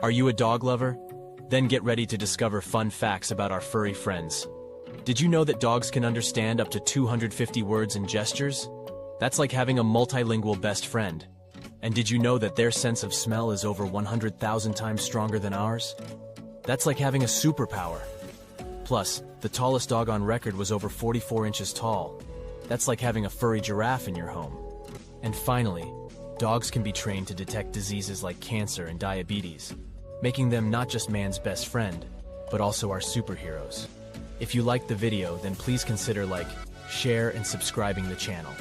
Are you a dog lover? Then get ready to discover fun facts about our furry friends. Did you know that dogs can understand up to 250 words and gestures? That's like having a multilingual best friend. And did you know that their sense of smell is over 100,000 times stronger than ours? That's like having a superpower. Plus, the tallest dog on record was over 44 inches tall. That's like having a furry giraffe in your home. And finally, dogs can be trained to detect diseases like cancer and diabetes, making them not just man's best friend, but also our superheroes. If you liked the video, then please consider like, share, and subscribing the channel.